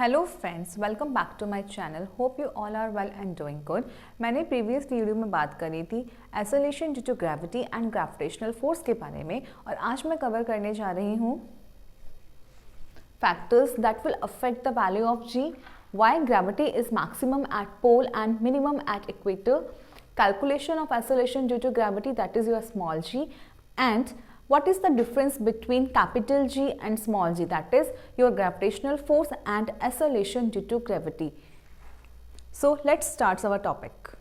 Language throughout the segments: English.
Hello friends, welcome back to my channel. Hope you all are well and doing good. मैंने previous video में बात करी थी acceleration due to gravity and gravitational force के बारे में, और आज मैं कवर करने जा रही हूँ factors that will affect the value of g, why gravity is maximum at pole and minimum at equator, calculation of acceleration due to gravity that is your small g, and what is the difference between capital G and small g, that is your gravitational force and acceleration due to gravity. So let's start our topic.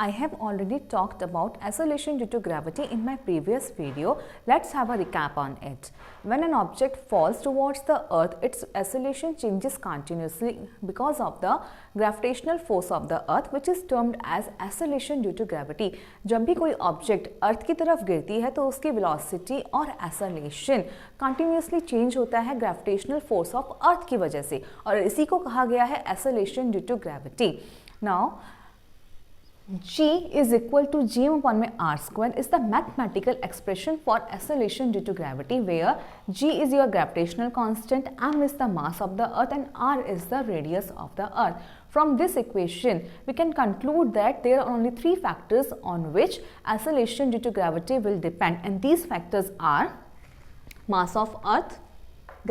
I have already talked about acceleration due to gravity in my previous video. Let's have a recap on it. When an object falls towards the earth, its acceleration changes continuously because of the gravitational force of the earth, which is termed as acceleration due to gravity. जब भी कोई object अर्थ की तरफ गिरती है तो उसकी velocity और acceleration continuously चेंज होता है ग्रेविटेशनल फोर्स ऑफ अर्थ की वजह से, और इसी को कहा गया है acceleration due to gravity. Now G is equal to gm upon my r square is the mathematical expression for acceleration due to gravity, where G is your gravitational constant, m is the mass of the earth, and r is the radius of the earth. From this equation, we can conclude that there are only three factors on which acceleration due to gravity will depend, and these factors are mass of earth,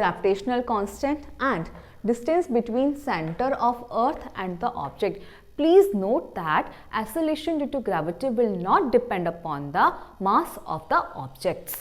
gravitational constant, and distance between center of earth and the object. Please note that acceleration due to gravity will not depend upon the mass of the objects.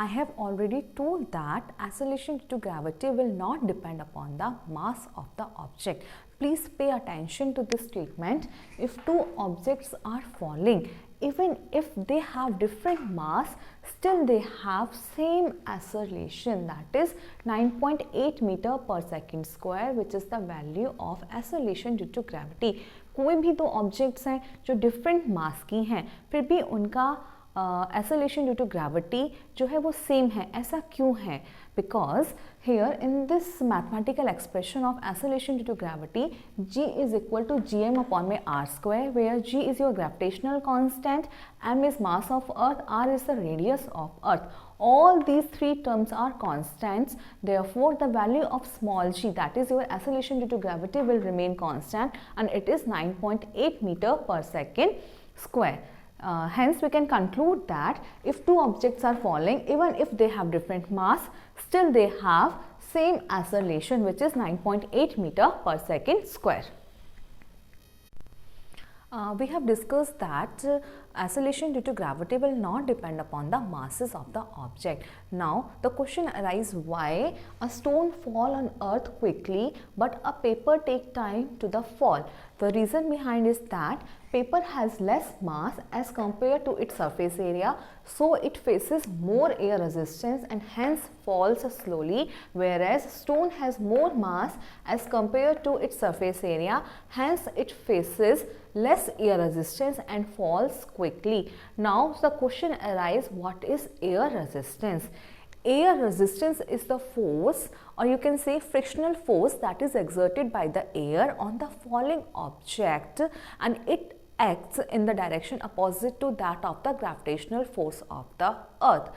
I have already told that acceleration due to gravity will not depend upon the mass of the object. Please pay attention to this statement. If two objects are falling, even if they have different mass, still they have same acceleration, that is 9.8 meter per second square, which is the value of acceleration due to gravity. कोई भी दो objects हैं जो different mass की हैं, फिर भी उनका acceleration due to gravity जो है वो सेम है. ऐसा क्यों है? Because here in this mathematical expression of acceleration due to gravity, G is equal to gm upon my r square, where G is your gravitational constant, m is mass of earth, r is the radius of earth. All these three terms are constants. Therefore, the value of small g, that is your acceleration due to gravity, will remain constant, and it is 9.8 meter per second square. Hence, we can conclude that if two objects are falling, even if they have different mass, still they have same acceleration, which is 9.8 meter per second square. We have discussed that acceleration due to gravity will not depend upon the masses of the object. Now, the question arises, why a stone fall on earth quickly but a paper take time to the fall? The reason behind is that paper has less mass as compared to its surface area, so it faces more air resistance and hence falls slowly, whereas stone has more mass as compared to its surface area, hence it faces less air resistance and falls quickly. Now the question arises, what is air resistance? Air resistance is the force, or you can say frictional force, that is exerted by the air on the falling object, and it acts in the direction opposite to that of the gravitational force of the earth.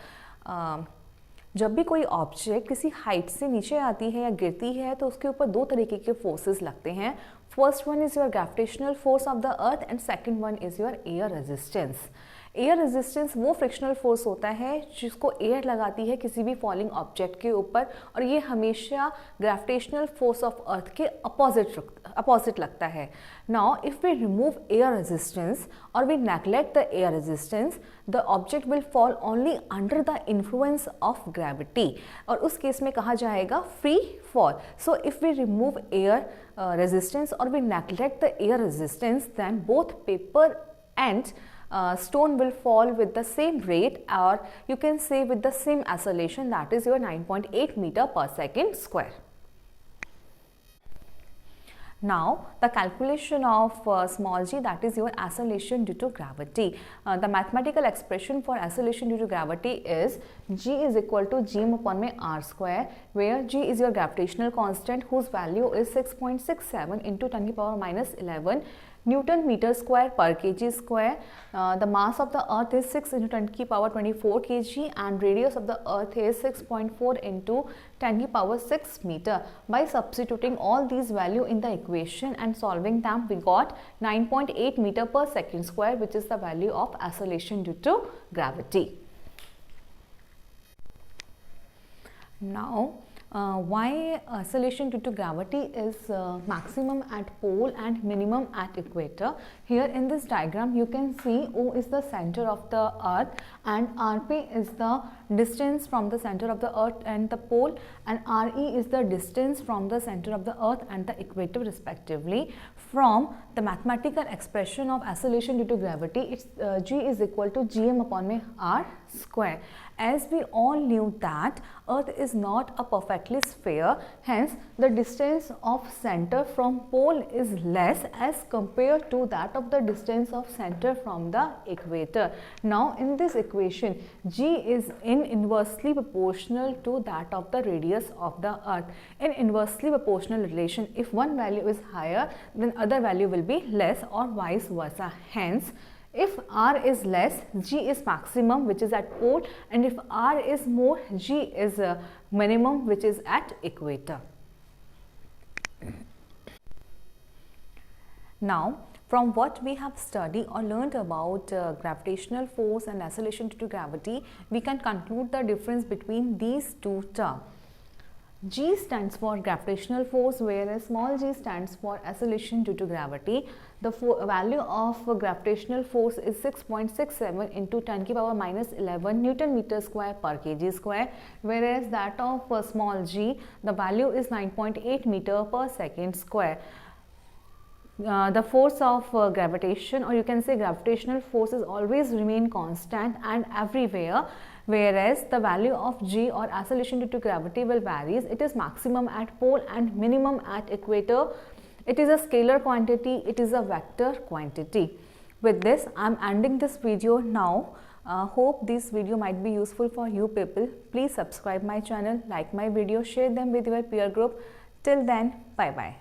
जब भी कोई object किसी height से नीचे आती है या गिरती है तो उसके ऊपर दो तरीके के फोर्सेस लगते हैं. First one is your gravitational force of the earth and second one is your air resistance. Air resistance वो फ्रिक्शनल फोर्स होता है जिसको एयर लगाती है किसी भी फॉलिंग ऑब्जेक्ट के ऊपर, और ये हमेशा ग्रेविटेशनल फोर्स ऑफ अर्थ के अपोजिट लगता है. Now if we remove air resistance और we neglect the air resistance, the object will fall only under the influence of gravity, और उस केस में कहा जाएगा free fall. So if we remove air resistance or we neglect the air resistance, then both paper and stone will fall with the same rate, or you can say with the same acceleration, that is your 9.8 meter per second square. Now, the calculation of small g, that is your acceleration due to gravity. The mathematical expression for acceleration due to gravity is g is equal to gm upon my r square, where g is your gravitational constant whose value is 6.67 into 10 to the power minus 11 Newton meter square per kg square. The mass of the earth is 6 into 10 to the power 24 kg and radius of the earth is 6.4 into 10 to the power 6 meter. By substituting all these values in the equation and solving them, we got 9.8 meter per second square, which is the value of acceleration due to gravity. Now, why acceleration due to gravity is maximum at pole and minimum at equator. Here in this diagram you can see O is the center of the earth and RP is the distance from the center of the earth and the pole, and RE is the distance from the center of the earth and the equator respectively. From the mathematical expression of acceleration due to gravity, it's G is equal to Gm upon R square. As we all knew that earth is not a perfectly sphere, hence the distance of center from pole is less as compared to that of the distance of center from the equator. Now in this equation, G is inversely proportional to that of the radius of the earth. In inversely proportional relation, if one value is higher, then other value will be less or vice versa. Hence, if R is less, G is maximum, which is at pole, and if R is more, G is minimum, which is at equator. Now, from what we have studied or learned about gravitational force and acceleration due to gravity, we can conclude the difference between these two terms. G stands for gravitational force, whereas small g stands for acceleration due to gravity. The value of gravitational force is 6.67 into 10 to the power minus 11 Newton meter square per kg square, whereas that of small g, the value is 9.8 meter per second square. The force of gravitation, or you can say gravitational forces, always remain constant and everywhere, whereas the value of G or acceleration due to gravity will varies. It is maximum at pole and minimum at equator. It is a scalar quantity, it is a vector quantity. With this, I am ending this video now. Hope this video might be useful for you people. Please subscribe my channel, like my video, share them with your peer group. Till then, bye bye.